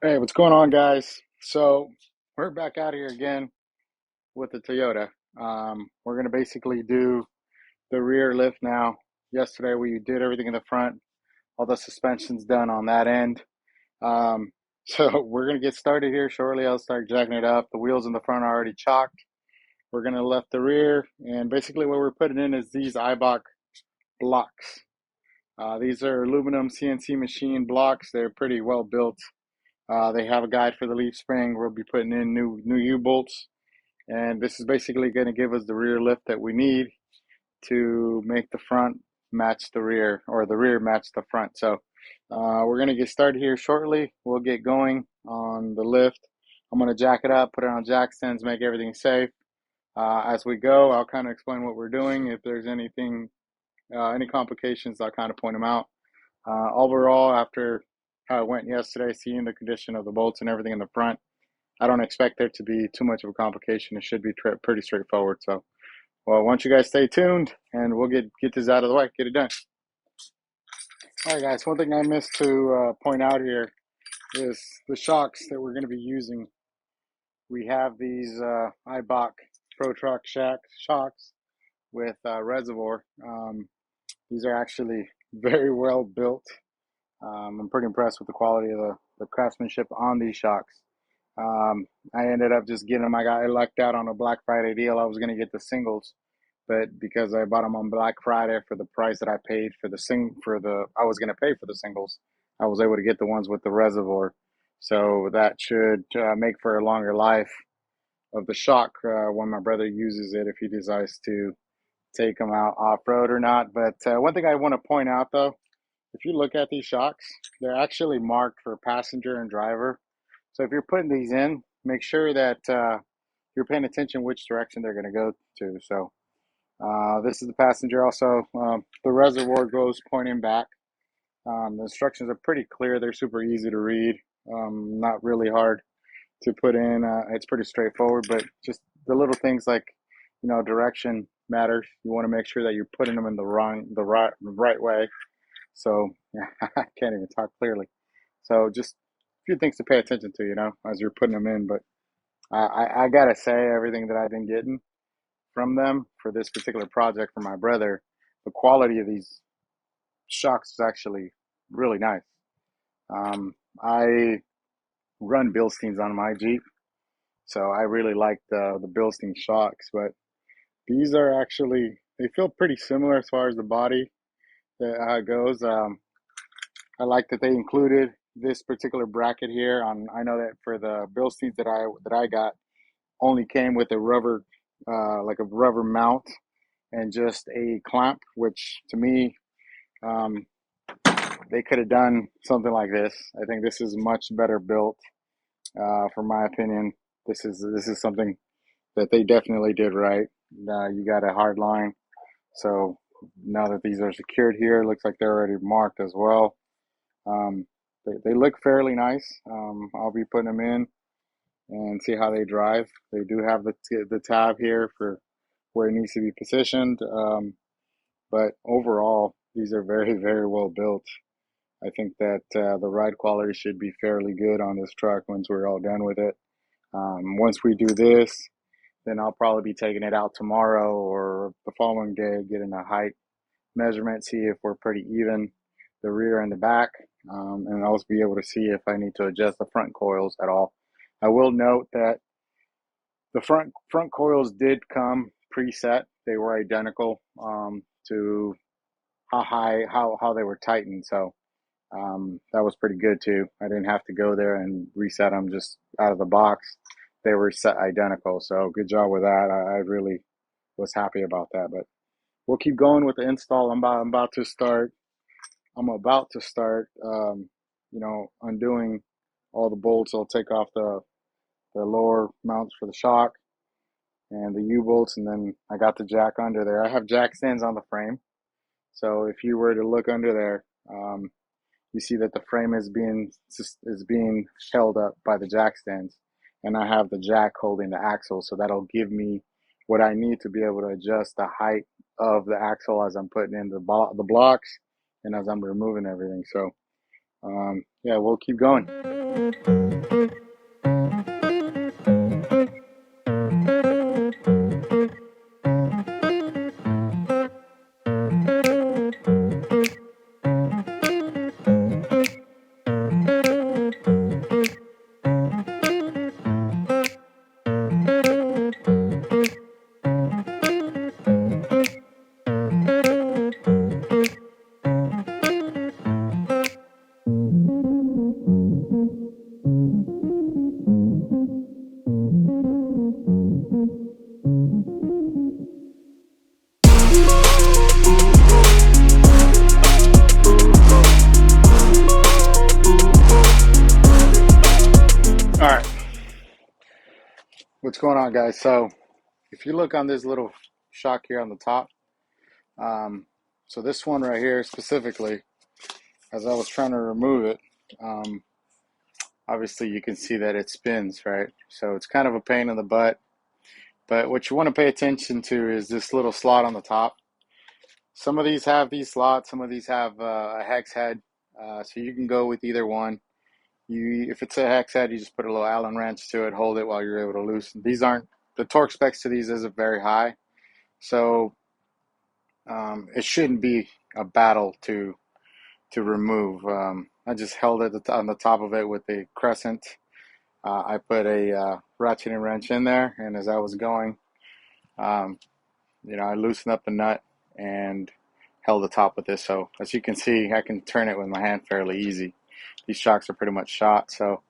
Hey, what's going on, guys? So we're back out here again with the Toyota. We're gonna basically do the rear lift now. Yesterday we did everything in the front, all the suspension's done on that end. Um, so we're gonna get started here shortly. I'll start jacking it up. The wheels in the front are already chalked. We're gonna lift the rear, and basically what we're putting in is these Eibach blocks. These are aluminum CNC machine blocks. They're pretty well built. They have a guide for the leaf spring. We'll be putting in new U-bolts, and this is basically going to give us the rear lift that we need to make the front match the rear, or the rear match the front. So we're going to get started here shortly. We'll get going on the lift. I'm going to jack it up, put it on jack stands, make everything safe. As we go, I'll kind of explain what we're doing. If there's any complications, I'll kind of point them out. Overall, after how it went yesterday, seeing the condition of the bolts and everything in the front, I don't expect there to be too much of a complication. It should be pretty straightforward. So, well, why don't you guys stay tuned, and we'll get this out of the way, get it done. All right, guys. One thing I missed to point out here is the shocks that we're going to be using. We have these Eibach Pro Truck shocks with reservoir. These are actually very well built. I'm pretty impressed with the quality of the craftsmanship on these shocks. I ended up just getting them. I lucked out on a Black Friday deal. I was going to get the singles, but because I bought them on Black Friday for the price that I paid for I was going to pay for the singles, I was able to get the ones with the reservoir. So that should make for a longer life of the shock when my brother uses it, if he decides to take them out off road or not. But one thing I want to point out though, if you look at these shocks, they're actually marked for passenger and driver. So if you're putting these in, make sure that you're paying attention which direction they're going to go to. So this is the passenger. Also, the reservoir goes pointing back. The instructions are pretty clear. They're super easy to read. Not really hard to put in. It's pretty straightforward, but just the little things like, direction matters. You want to make sure that you're putting them in the right way. So yeah, I can't even talk clearly. So just a few things to pay attention to, as you're putting them in. But I gotta say, everything that I've been getting from them for this particular project for my brother, the quality of these shocks is actually really nice. I run Bilsteins on my Jeep, so I really like the Bilstein shocks. But these are actually, they feel pretty similar as far as the body how it goes. I like that they included this particular bracket here. I know that for the Bilsteins that I got, only came with a rubber, like a rubber mount and just a clamp, which to me, um, they could have done something like this. I think this is much better built, for my opinion. This is something that they definitely did right. You got a hard line, so now that these are secured here, it looks like they're already marked as well. Um, they look fairly nice. I'll be putting them in and see how they drive. They do have the tab here for where it needs to be positioned. But overall, these are very, very well built. I think that the ride quality should be fairly good on this truck once we're all done with it. Once we do this, then I'll probably be taking it out tomorrow or the following day, getting a height measurement, see if we're pretty even, the rear and the back, and I'll be able to see if I need to adjust the front coils at all. I will note that the front coils did come preset. They were identical to how they were tightened. So that was pretty good too. I didn't have to go there and reset them just out of the box. They were set identical. So good job with that. I really was happy about that. But we'll keep going with the install. I'm about to start. I'm about to start. Undoing all the bolts. I'll take off the lower mounts for the shock and the U-bolts, and then I got the jack under there. I have jack stands on the frame, so if you were to look under there, you see that the frame is being held up by the jack stands, and I have the jack holding the axle, so that'll give me what I need to be able to adjust the height of the axle as I'm putting in the blocks and as I'm removing everything. So yeah, we'll keep going. All right, what's going on, guys? So if you look on this little shock here on the top, um, so this one right here specifically, as I was trying to remove it, um, obviously you can see that it spins, right? So it's kind of a pain in the butt. But what you want to pay attention to is this little slot on the top. Some of these have these slots, some of these have a hex head, so you can go with either one. If it's a hex head, you just put a little Allen wrench to it, hold it while you're able to loosen. These aren't, the torque specs to these isn't very high, so it shouldn't be a battle to remove. I just held it on the top of it with a crescent. I put a ratcheting wrench in there, and as I was going, um, I loosened up the nut and held the top with this. So as you can see, I can turn it with my hand fairly easy. These shocks are pretty much shot, so.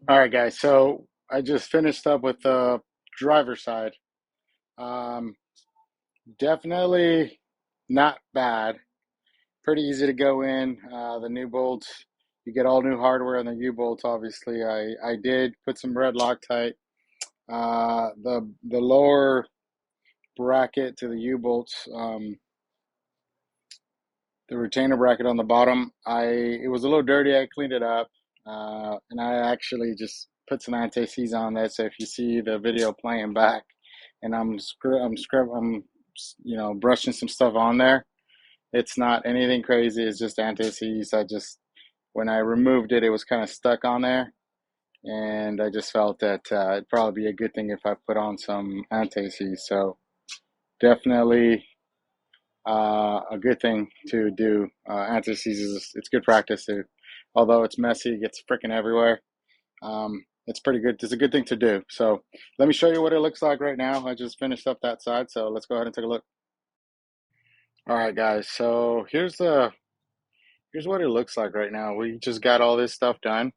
All right, guys. So I just finished up with the driver's side. Um, Definitely not bad. Pretty easy to go in. The new bolts, you get all new hardware on the U bolts. Obviously, I did put some red Loctite. The lower bracket to the U bolts, the retainer bracket on the bottom, it was a little dirty. I cleaned it up, and I actually just put some anti-seize on that. So if you see the video playing back, and I'm brushing some stuff on there. It's not anything crazy. It's just anti-seize. When I removed it, it was kind of stuck on there, and I just felt that it'd probably be a good thing if I put on some anti-seize. So definitely a good thing to do. Anti-seize it's good practice. Although it's messy, it gets freaking everywhere. It's pretty good. It's a good thing to do. So let me show you what it looks like right now. I just finished up that side, so let's go ahead and take a look. All right, guys. So here's what it looks like right now. We just got all this stuff done.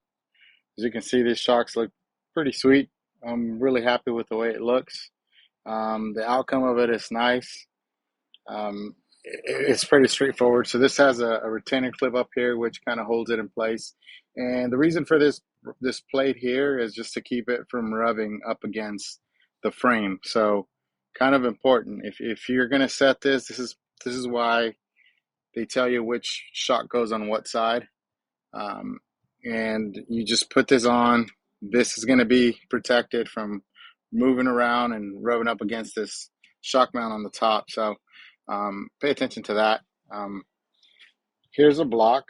As you can see, these shocks look pretty sweet. I'm really happy with the way it looks. The outcome of it is nice. It's pretty straightforward. So this has a retainer clip up here, which kind of holds it in place. And the reason for this plate here is just to keep it from rubbing up against the frame. So kind of important. If you're gonna set this is why they tell you which shock goes on what side. Um, and you just put this on. This is going to be protected from moving around and rubbing up against this shock mount on the top. So pay attention to that. Um, Here's a block.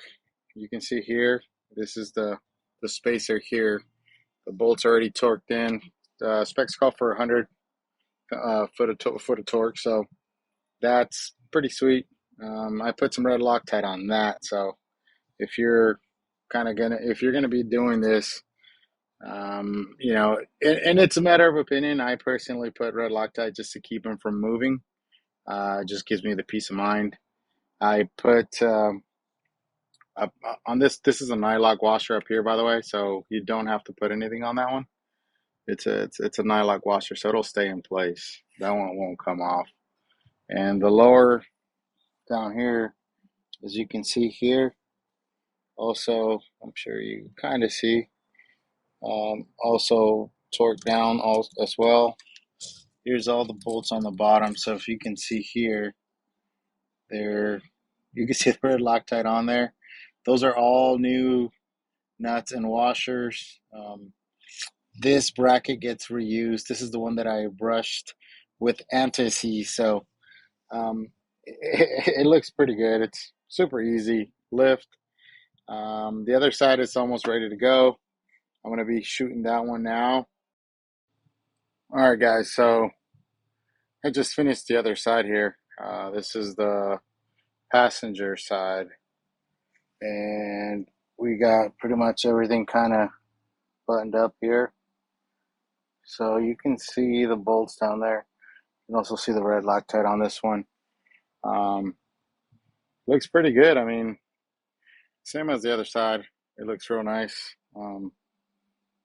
You can see here, this is the spacer here. The bolts are already torqued in. Specs call for 100 foot of torque, so that's pretty sweet. I put some red Loctite on that, so if you're if you're gonna be doing this, and it's a matter of opinion. I personally put red Loctite just to keep them from moving. It just gives me the peace of mind. I put on this. This is a nylock washer up here, by the way, so you don't have to put anything on that one. It's a nylock washer, so it'll stay in place. That one won't come off. And the lower down here, as you can see here, also I'm sure you kind of see. Also torque down as well. Here's all the bolts on the bottom. So if you can see here, there you can see the red Loctite on there. Those are all new nuts and washers. This bracket gets reused. This is the one that I brushed with anti-seize. So it looks pretty good. It's super easy lift. The other side is almost ready to go. I'm going to be shooting that one now. All right, guys. So I just finished the other side here. This is the passenger side, and we got pretty much everything kind of buttoned up here. So you can see the bolts down there. You can also see the red Loctite on this one. Um, Looks pretty good. I mean, same as the other side. It looks real nice.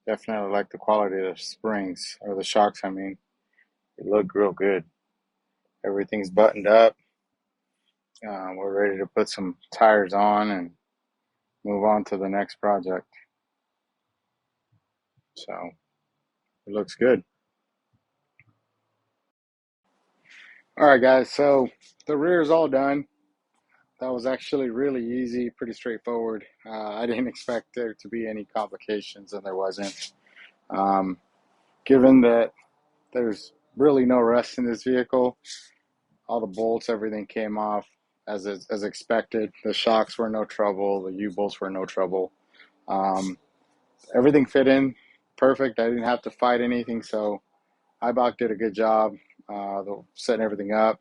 Definitely like the quality of the springs, or the shocks, I mean. It look real good. Everything's buttoned up. We're ready to put some tires on and move on to the next project. So it looks good. All right, guys. So the rear is all done. That was actually really easy, pretty straightforward. I didn't expect there to be any complications, and there wasn't. Um, Given that there's really no rust in this vehicle, all the bolts, everything came off as expected. The shocks were no trouble. The U-bolts were no trouble. Um, Everything fit in perfect. I didn't have to fight anything, so Eibach did a good job setting everything up.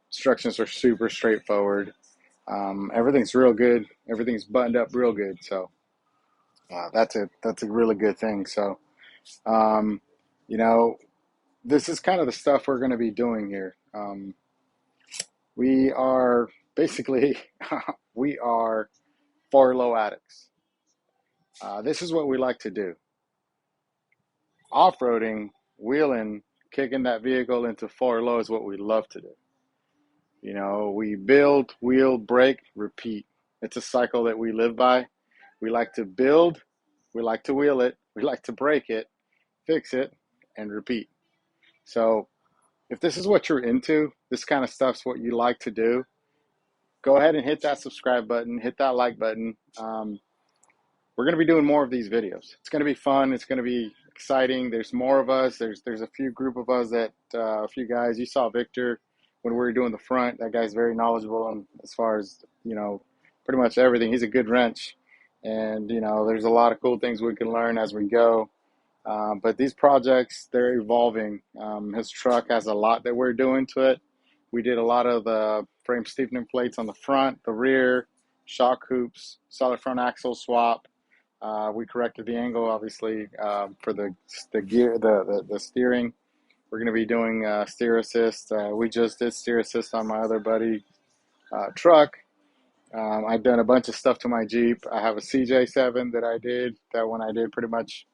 Instructions are super straightforward. Everything's real good. Everything's buttoned up real good. So that's a really good thing. So um, you know, this is kind of the stuff we're going to be doing here. We are basically we are four low addicts. This is what we like to do. Off-roading, wheeling, kicking that vehicle into four low is what we love to do. We build, wheel, break, repeat. It's a cycle that we live by. We like to build, we like to wheel it, we like to break it, fix it, and repeat. So if this is what you're into, this kind of stuff's what you like to do, go ahead and hit that subscribe button, hit that like button. We're going to be doing more of these videos. It's going to be fun. It's going to be exciting. There's more of us. There's a few group of us a few guys. You saw Victor when we were doing the front. That guy's very knowledgeable and as far as, pretty much everything. He's a good wrench. And, there's a lot of cool things we can learn as we go. But these projects, they're evolving. His truck has a lot that we're doing to it. We did a lot of the frame stiffening plates on the front, the rear, shock hoops, solid front axle swap. We corrected the angle, obviously, for the gear, the steering. We're going to be doing steer assist. We just did steer assist on my other buddy truck, I've done a bunch of stuff to my Jeep. I have a CJ7 that I did. That one I did pretty much,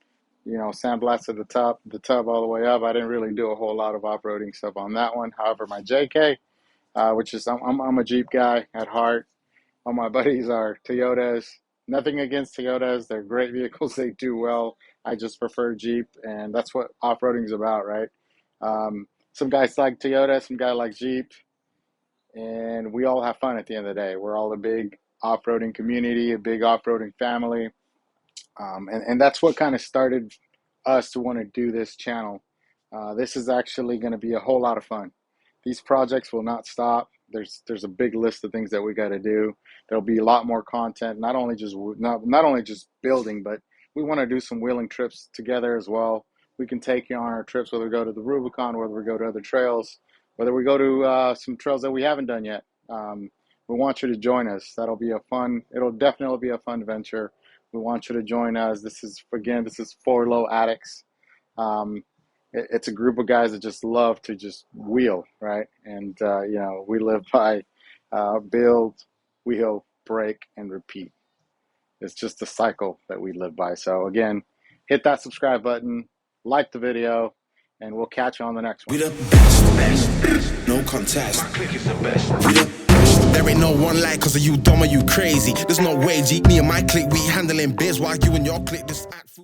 sandblasted the tub all the way up. I didn't really do a whole lot of off-roading stuff on that one. However, my JK, which is I'm a Jeep guy at heart. All my buddies are Toyotas. Nothing against Toyotas. They're great vehicles. They do well. I just prefer Jeep, and that's what off-roading is about, right? Some guys like Toyota, some guys like Jeep, and we all have fun at the end of the day. We're all a big off-roading community, a big off-roading family. And that's what kind of started us to want to do this channel. This is actually going to be a whole lot of fun. These projects will not stop. There's a big list of things that we got to do. There'll be a lot more content, not only just building, but we want to do some wheeling trips together as well. We can take you on our trips, whether we go to the Rubicon, whether we go to other trails, whether we go to some trails that we haven't done yet. We want you to join us. It'll definitely be a fun venture. We want you to join us. This is Four Low Addicts. It's a group of guys that just love to just wheel, right? And, we live by build, wheel, break, and repeat. It's just a cycle that we live by. So, again, hit that subscribe button, like the video, and we'll catch you on the next one. We the best, no contest. My clique is the best. We the best. There ain't no one like us. Are you dumb or you crazy? There's no way, G. Me and my clique, we handling biz while you and your clique just act fool.